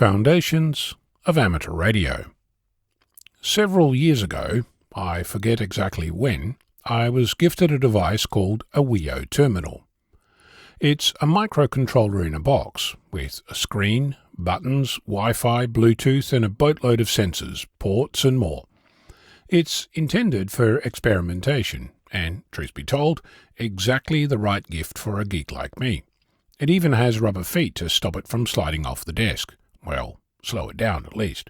Foundations of Amateur Radio. Several years ago, I forget exactly when, I was gifted a device called a Wio Terminal. It's a microcontroller in a box with a screen, buttons, Wi-Fi, Bluetooth and a boatload of sensors, ports and more. It's intended for experimentation and, truth be told, exactly the right gift for a geek like me. It even has rubber feet to stop it from sliding off the desk. Well, slow it down at least.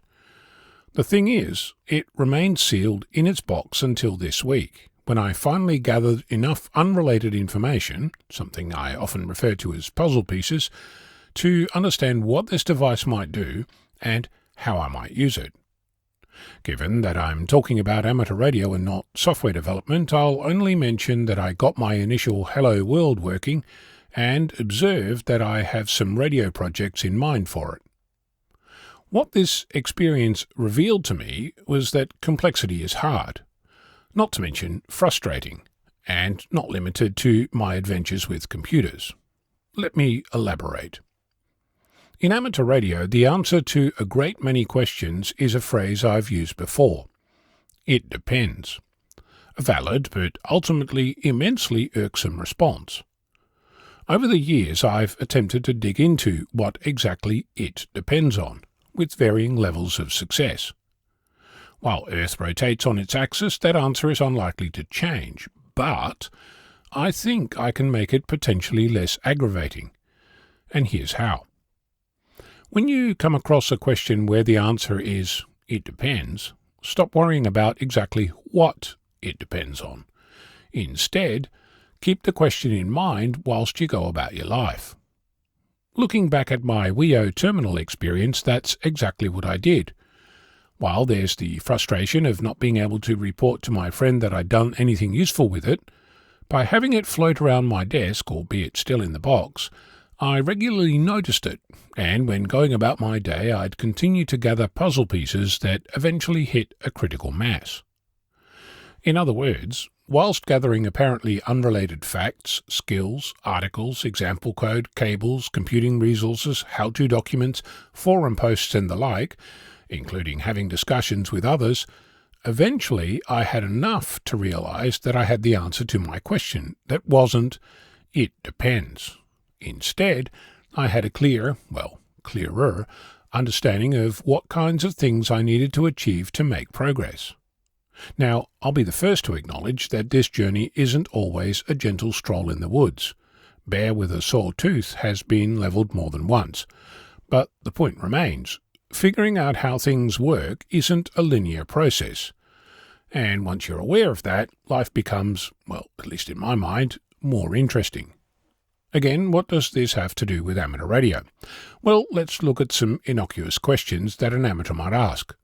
The thing is, it remained sealed in its box until this week, when I finally gathered enough unrelated information, something I often refer to as puzzle pieces, to understand what this device might do and how I might use it. Given that I'm talking about amateur radio and not software development, I'll only mention that I got my initial Hello World working and observed that I have some radio projects in mind for it. What this experience revealed to me was that complexity is hard, not to mention frustrating, and not limited to my adventures with computers. Let me elaborate. In amateur radio, the answer to a great many questions is a phrase I've used before. It depends. A valid but ultimately immensely irksome response. Over the years, I've attempted to dig into what exactly it depends on, with varying levels of success. While Earth rotates on its axis, that answer is unlikely to change, but I think I can make it potentially less aggravating. And here's how. When you come across a question where the answer is, it depends, stop worrying about exactly what it depends on. Instead, keep the question in mind whilst you go about your life. Looking back at my Wio Terminal experience, that's exactly what I did. While there's the frustration of not being able to report to my friend that I'd done anything useful with it, by having it float around my desk, albeit still in the box, I regularly noticed it, and when going about my day I'd continue to gather puzzle pieces that eventually hit a critical mass. In other words, whilst gathering apparently unrelated facts, skills, articles, example code, cables, computing resources, how-to documents, forum posts and the like, including having discussions with others, eventually I had enough to realize that I had the answer to my question that wasn't, it depends. Instead, I had a clearer understanding of what kinds of things I needed to achieve to make progress. Now, I'll be the first to acknowledge that this journey isn't always a gentle stroll in the woods. Bear with a sore tooth has been levelled more than once. But the point remains, figuring out how things work isn't a linear process. And once you're aware of that, life becomes, well, at least in my mind, more interesting. Again, what does this have to do with amateur radio? Well, let's look at some innocuous questions that an amateur might ask.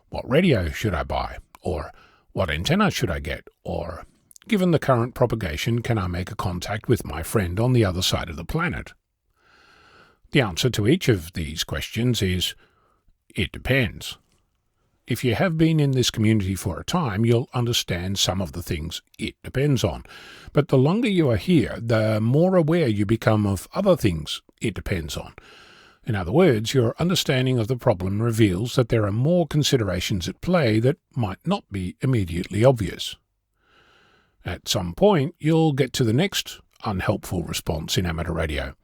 What radio should I buy? Or, what antenna should I get? Or, given the current propagation, can I make a contact with my friend on the other side of the planet? The answer to each of these questions is, it depends. If you have been in this community for a time, you'll understand some of the things it depends on. But the longer you are here, the more aware you become of other things it depends on. In other words, your understanding of the problem reveals that there are more considerations at play that might not be immediately obvious. At some point, you'll get to the next unhelpful response in amateur radio.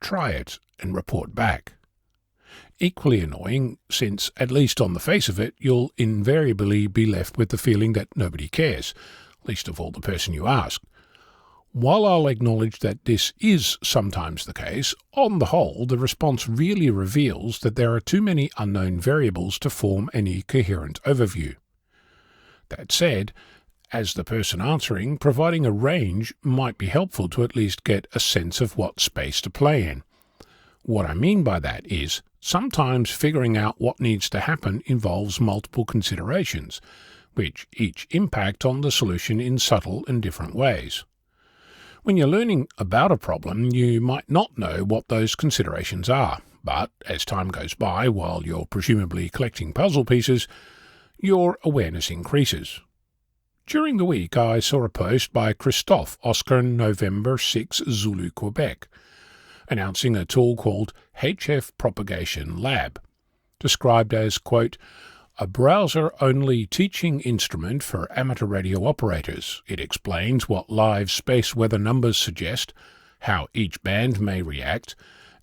Try it and report back. Equally annoying, since, at least on the face of it, you'll invariably be left with the feeling that nobody cares, least of all the person you ask. While I'll acknowledge that this is sometimes the case, on the whole, the response really reveals that there are too many unknown variables to form any coherent overview. That said, as the person answering, providing a range might be helpful to at least get a sense of what space to play in. What I mean by that is, sometimes figuring out what needs to happen involves multiple considerations, which each impact on the solution in subtle and different ways. When you're learning about a problem, you might not know what those considerations are, but as time goes by, while you're presumably collecting puzzle pieces, your awareness increases. During the week, I saw a post by Christophe Oscar November 6 Zulu Quebec, announcing a tool called HF Propagation Lab, described as, quote, a browser-only teaching instrument for amateur radio operators. It explains what live space weather numbers suggest, how each band may react,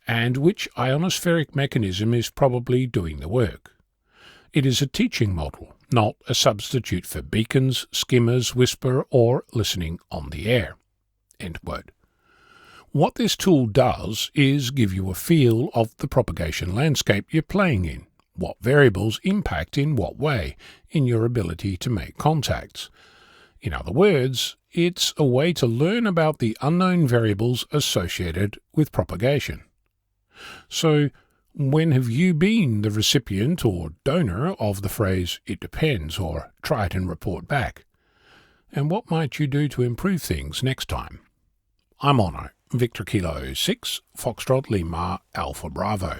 and which ionospheric mechanism is probably doing the work. It is a teaching model, not a substitute for beacons, skimmers, whisper, or listening on the air. End quote. What this tool does is give you a feel of the propagation landscape you're playing in, what variables impact in what way in your ability to make contacts. In other words, it's a way to learn about the unknown variables associated with propagation. So, when have you been the recipient or donor of the phrase, it depends, or try it and report back? And what might you do to improve things next time? I'm Ono, Victor Kilo 6, Foxtrot Lima, Alpha Bravo.